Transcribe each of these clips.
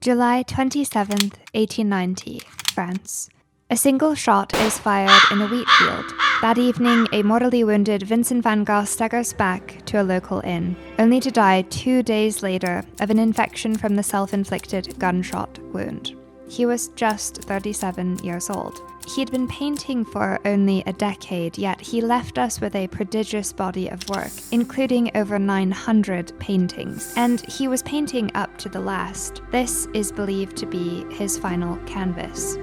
July 27th, 1890, France. A single shot is fired in a wheat field. That evening, a mortally wounded Vincent van Gogh staggers back to a local inn, only to die 2 days later of an infection from the self-inflicted gunshot wound. He was just 37 years old. He'd been painting for only a decade, yet he left us with a prodigious body of work, including over 900 paintings. And he was painting up to the last. This is believed to be his final canvas.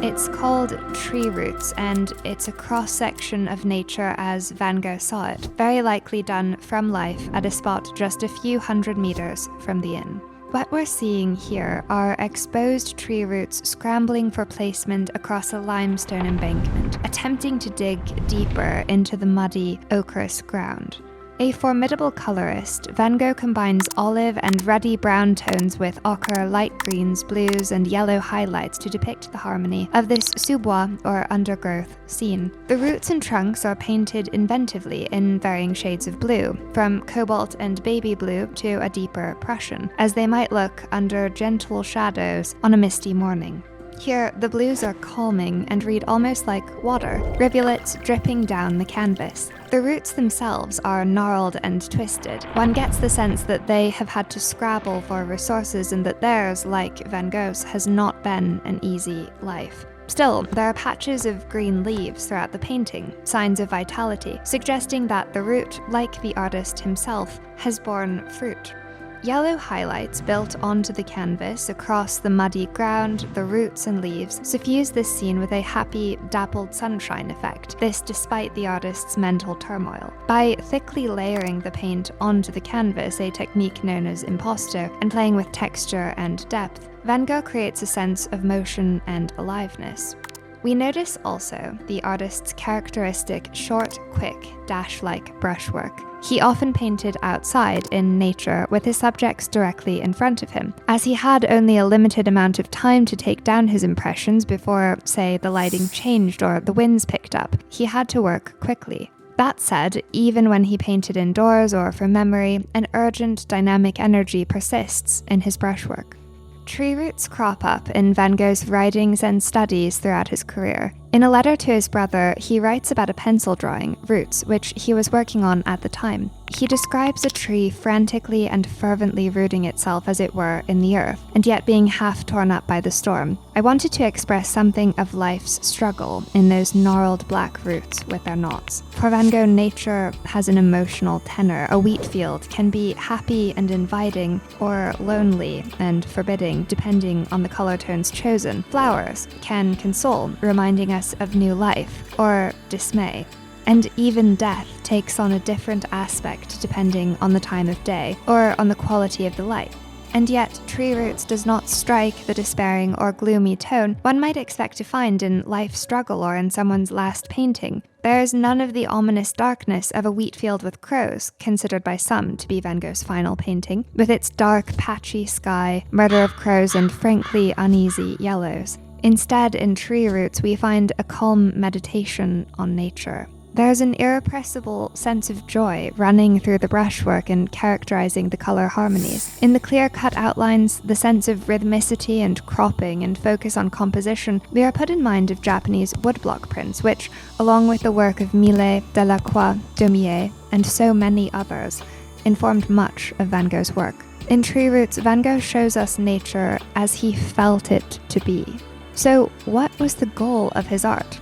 It's called Tree Roots, and it's a cross-section of nature as Van Gogh saw it, very likely done from life at a spot just a few hundred meters from the inn. What we're seeing here are exposed tree roots scrambling for placement across a limestone embankment, attempting to dig deeper into the muddy, ochreous ground. A formidable colorist, Van Gogh combines olive and ruddy brown tones with ochre, light greens, blues, and yellow highlights to depict the harmony of this sous-bois or undergrowth scene. The roots and trunks are painted inventively in varying shades of blue, from cobalt and baby blue to a deeper Prussian, as they might look under gentle shadows on a misty morning. Here, the blues are calming and read almost like water, rivulets dripping down the canvas. The roots themselves are gnarled and twisted. One gets the sense that they have had to scrabble for resources and that theirs, like Van Gogh's, has not been an easy life. Still, there are patches of green leaves throughout the painting, signs of vitality, suggesting that the root, like the artist himself, has borne fruit. Yellow highlights built onto the canvas across the muddy ground, the roots and leaves, suffuse this scene with a happy, dappled sunshine effect, this despite the artist's mental turmoil. By thickly layering the paint onto the canvas, a technique known as impasto, and playing with texture and depth, Van Gogh creates a sense of motion and aliveness. We notice also the artist's characteristic short, quick, dash-like brushwork. He often painted outside in nature with his subjects directly in front of him. As he had only a limited amount of time to take down his impressions before, say, the lighting changed or the winds picked up, he had to work quickly. That said, even when he painted indoors or from memory, an urgent, dynamic energy persists in his brushwork. Tree roots crop up in Van Gogh's writings and studies throughout his career. In a letter to his brother, he writes about a pencil drawing, Roots, which he was working on at the time. He describes a tree frantically and fervently rooting itself, as it were, in the earth, and yet being half torn up by the storm. I wanted to express something of life's struggle in those gnarled black roots with their knots. For Van Gogh, nature has an emotional tenor. A wheat field can be happy and inviting, or lonely and forbidding, depending on the color tones chosen. Flowers can console, reminding us of new life, or dismay. And even death takes on a different aspect depending on the time of day, or on the quality of the light. And yet, Tree Roots does not strike the despairing or gloomy tone one might expect to find in life's struggle or in someone's last painting. There is none of the ominous darkness of A Wheat Field with Crows, considered by some to be Van Gogh's final painting, with its dark, patchy sky, murder of crows, and frankly uneasy yellows. Instead, in Tree Roots, we find a calm meditation on nature. There's an irrepressible sense of joy running through the brushwork and characterizing the color harmonies. In the clear-cut outlines, the sense of rhythmicity and cropping and focus on composition, we are put in mind of Japanese woodblock prints, which, along with the work of Millet, Delacroix, Daumier, and so many others, informed much of Van Gogh's work. In Tree Roots, Van Gogh shows us nature as he felt it to be. So, what was the goal of his art?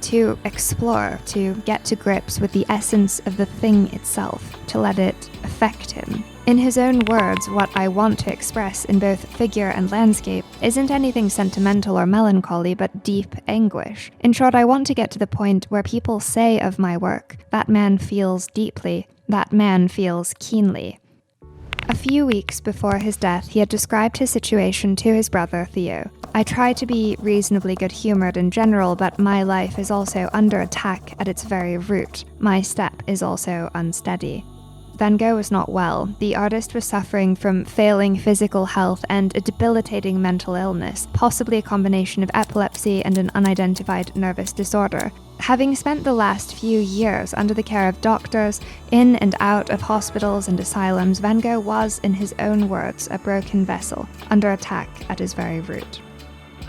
To explore, to get to grips with the essence of the thing itself, to let it affect him. In his own words, what I want to express in both figure and landscape isn't anything sentimental or melancholy, but deep anguish. In short, I want to get to the point where people say of my work, that man feels deeply, that man feels keenly. A few weeks before his death, he had described his situation to his brother Theo. I try to be reasonably good-humored in general, but my life is also under attack at its very root. My step is also unsteady. Van Gogh was not well. The artist was suffering from failing physical health and a debilitating mental illness, possibly a combination of epilepsy and an unidentified nervous disorder. Having spent the last few years under the care of doctors, in and out of hospitals and asylums, Van Gogh was, in his own words, a broken vessel, under attack at his very root.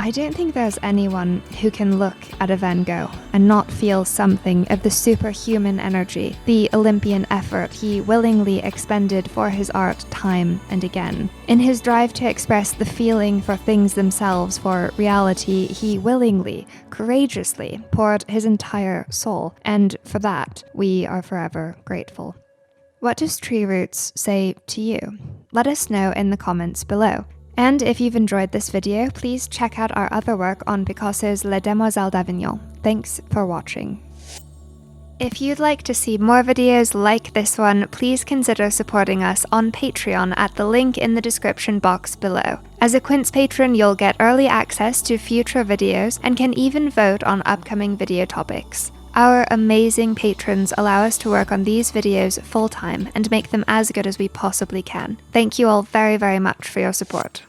I don't think there's anyone who can look at a Van Gogh and not feel something of the superhuman energy, the Olympian effort he willingly expended for his art time and again. In his drive to express the feeling for things themselves, for reality, he willingly, courageously poured his entire soul, and for that, we are forever grateful. What does Tree Roots say to you? Let us know in the comments below. And if you've enjoyed this video, please check out our other work on Picasso's Les Demoiselles d'Avignon. Thanks for watching. If you'd like to see more videos like this one, please consider supporting us on Patreon at the link in the description box below. As a Quince patron, you'll get early access to future videos and can even vote on upcoming video topics. Our amazing patrons allow us to work on these videos full-time and make them as good as we possibly can. Thank you all very, very much for your support.